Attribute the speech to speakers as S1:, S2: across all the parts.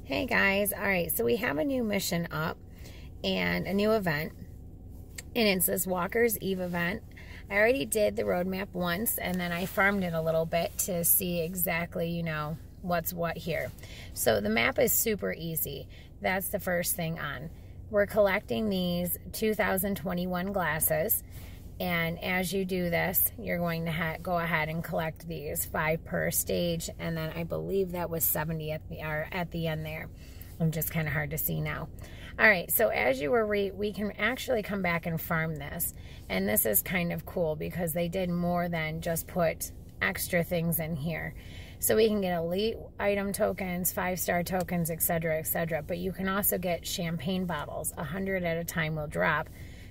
S1: Hey guys, all right, so we have a new mission up and a new event, and it's this Walker's Eve event. I already did the roadmap once, and then I farmed it a little bit to see exactly, what's what here. So the map is super easy. That's the first thing on. We're collecting these 2021 glasses, and as you do this, you're going to go ahead and collect these 5 per stage, and then I believe that was 70 at the end there. I'm just kind of hard to see now. All right, so as you were we can actually come back and farm this, and this is kind of cool because they did more than just put extra things in here. So we can get elite item tokens, 5-star tokens, etc., etc. But you can also get champagne bottles. 100 at a time will drop,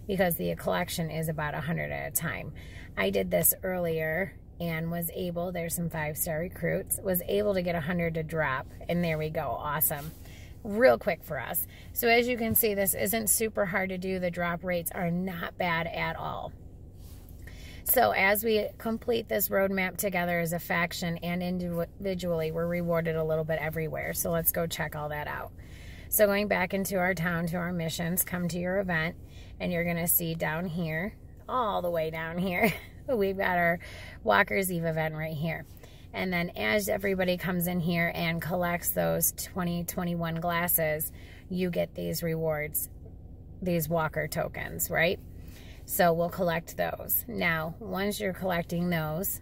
S1: because the collection is about 100 at a time. I did this earlier and was able, there's some 5-star recruits, was able to get 100 to drop, and there we go, awesome. Real quick for us. So as you can see, this isn't super hard to do. The drop rates are not bad at all. So as we complete this roadmap together as a faction and individually, we're rewarded a little bit everywhere. So let's go check all that out. So going back into our town, to our missions, come to your event, and you're going to see down here, all the way down here, we've got our Walker's Eve event right here. And then as everybody comes in here and collects those 2021 glasses, you get these rewards, these Walker tokens, right? So we'll collect those. Now, once you're collecting those,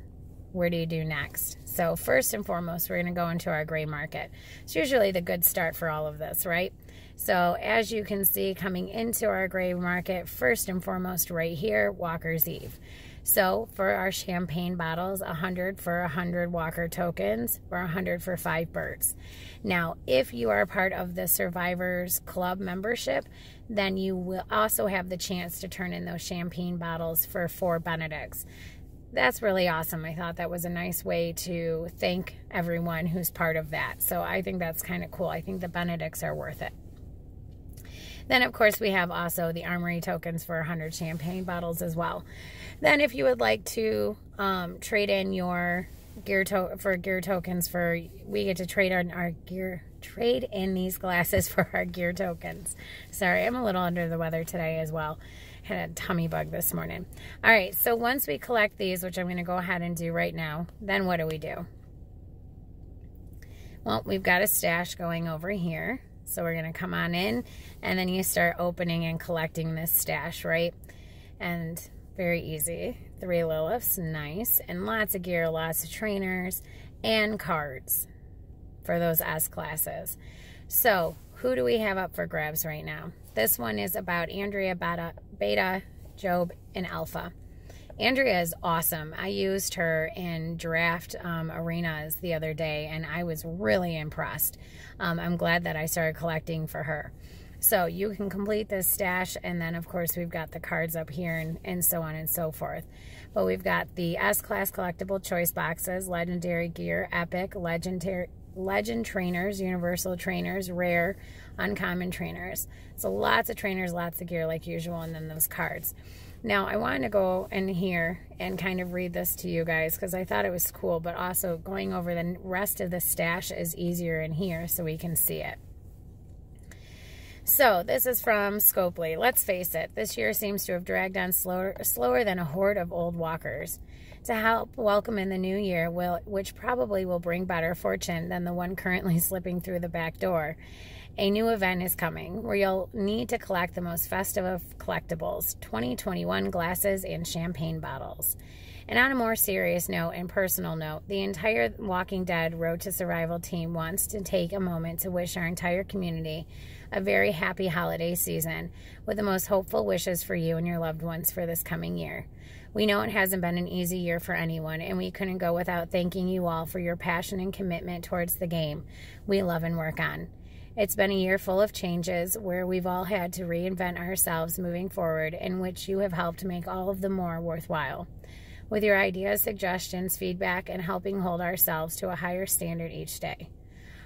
S1: where do you do next? So first and foremost, we're going to go into our gray market. It's usually the good start for all of this, right? So as you can see, coming into our gray market, first and foremost right here, Walker's Eve. So for our champagne bottles, 100 for 100 Walker tokens, or 100 for 5 birds. Now, if you are part of the Survivors Club membership, then you will also have the chance to turn in those champagne bottles for 4 Benedicts. That's really awesome. I thought that was a nice way to thank everyone who's part of that. So I think that's kind of cool. I think the Benedicts are worth it. Then, of course, we have also the Armory tokens for 100 champagne bottles as well. Then if you would like to trade in your gear tokens we get to trade in these glasses for our gear tokens. Sorry, I'm a little under the weather today as well. Had a tummy bug this morning. All right, so once we collect these, which I'm going to go ahead and do right now, then what do? Well, we've got a stash going over here. So we're going to come on in, and then you start opening and collecting this stash, right? And very easy. 3 Liliths, nice. And lots of gear, lots of trainers, and cards for those S classes. So who do we have up for grabs right now? This one is about Andrea, Beta, Job, and Alpha. Andrea is awesome. I used her in draft arenas the other day, and I was really impressed. I'm glad that I started collecting for her. So you can complete this stash, and then, of course, we've got the cards up here and so on and so forth. But we've got the S-Class collectible choice boxes, legendary gear, epic, legend trainers, universal trainers, rare, uncommon trainers. So lots of trainers, lots of gear like usual, and then those cards. Now, I wanted to go in here and kind of read this to you guys because I thought it was cool, but also going over the rest of the stash is easier in here so we can see it. So, this is from Scopely. Let's face it, this year seems to have dragged on slower than a horde of old walkers. To help welcome in the new year, which probably will bring better fortune than the one currently slipping through the back door, a new event is coming where you'll need to collect the most festive of collectibles, 2021 glasses and champagne bottles. And on a more serious note and personal note, the entire Walking Dead Road to Survival team wants to take a moment to wish our entire community a very happy holiday season with the most hopeful wishes for you and your loved ones for this coming year. We know it hasn't been an easy year for anyone, and we couldn't go without thanking you all for your passion and commitment towards the game we love and work on. It's been a year full of changes where we've all had to reinvent ourselves moving forward, in which you have helped make all of them more worthwhile. With your ideas, suggestions, feedback, and helping hold ourselves to a higher standard each day.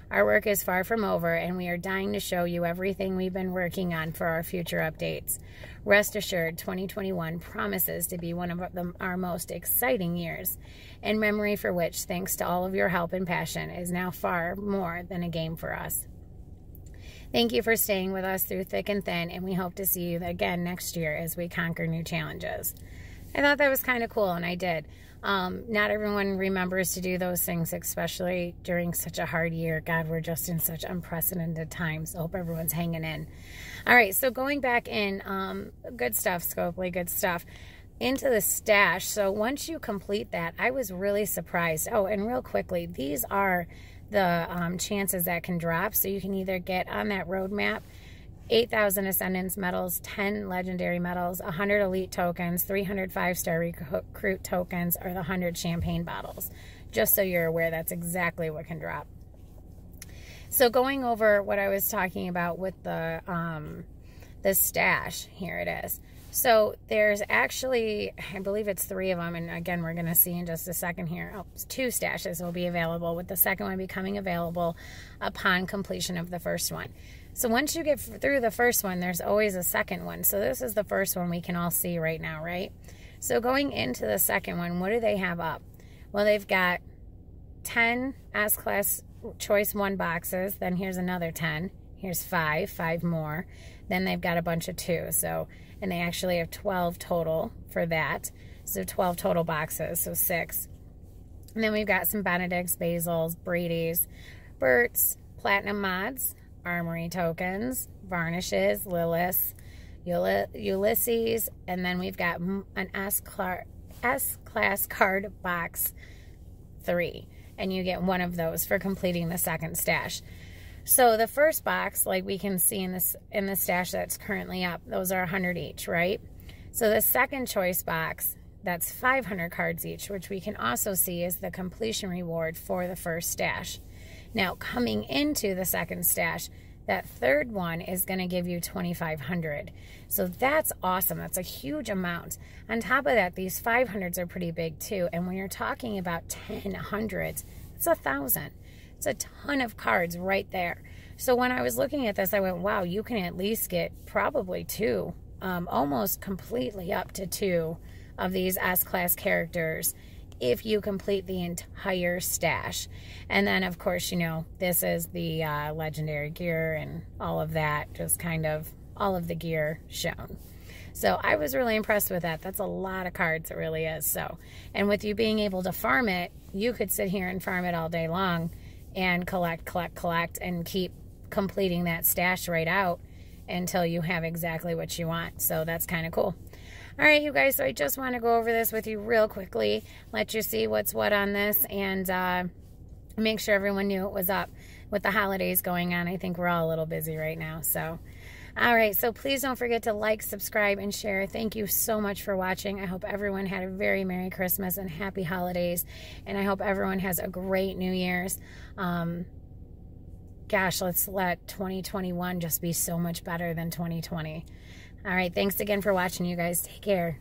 S1: Our work is far from over, and we are dying to show you everything we've been working on for our future updates. Rest assured, 2021 promises to be one of our most exciting years, and memory for which, thanks to all of your help and passion, is now far more than a game for us. Thank you for staying with us through thick and thin, and we hope to see you again next year as we conquer new challenges. I thought that was kind of cool, and I did. Not everyone remembers to do those things, especially during such a hard year. God, we're just in such unprecedented times. I hope everyone's hanging in. All right, so going back in, good stuff, Scopely, good stuff, into the stash. So once you complete that, I was really surprised. Oh, and real quickly, these are the chances that can drop. So you can either get on that roadmap 8,000 Ascendance medals, 10 legendary medals, 100 elite tokens, 300 5-star recruit tokens, or the 100 champagne bottles. Just so you're aware, that's exactly what can drop. So going over what I was talking about with the stash, here it is. So there's actually, I believe it's 3 of them, and again, we're going to see in just a second here. Oh, 2 stashes will be available, with the second one becoming available upon completion of the first one. So once you get through the first one, there's always a second one. So this is the first one we can all see right now, right? So going into the second one, what do they have up? Well, they've got 10 S-Class Choice 1 boxes. Then here's another 10. Here's 5 more. Then they've got a bunch of 2. So, and they actually have 12 total for that. So 12 total boxes, so 6. And then we've got some Benedicts, Basils, Brady's, Bert's, Platinum Mods, Armory tokens, Varnishes, Liliths, Ulysses, and then we've got an S-Class card box 3. And you get one of those for completing the second stash. So the first box, like we can see in the stash that's currently up, those are 100 each, right? So the second choice box, that's 500 cards each, which we can also see is the completion reward for the first stash. Now, coming into the second stash, that third one is going to give you 2,500. So that's awesome. That's a huge amount. On top of that, these 500s are pretty big too. And when you're talking about 10 hundreds, it's 1,000. It's a ton of cards right there. So when I was looking at this, I went, wow, you can at least get probably 2, almost completely up to 2 of these S-Class characters if you complete the entire stash. And then, of course, you know, this is the legendary gear and all of that, just kind of all of the gear shown. So I was really impressed with that. That's a lot of cards, it really is. So, and with you being able to farm it, you could sit here and farm it all day long and collect, and keep completing that stash right out until you have exactly what you want. So that's kind of cool. All right, you guys, so I just want to go over this with you real quickly, let you see what's what on this, and make sure everyone knew it was up. With the holidays going on, I think we're all a little busy right now. So, all right, so please don't forget to like, subscribe, and share. Thank you so much for watching. I hope everyone had a very Merry Christmas and Happy Holidays, and I hope everyone has a great New Year's. Gosh, let's let 2021 just be so much better than 2020. All right, thanks again for watching, you guys. Take care.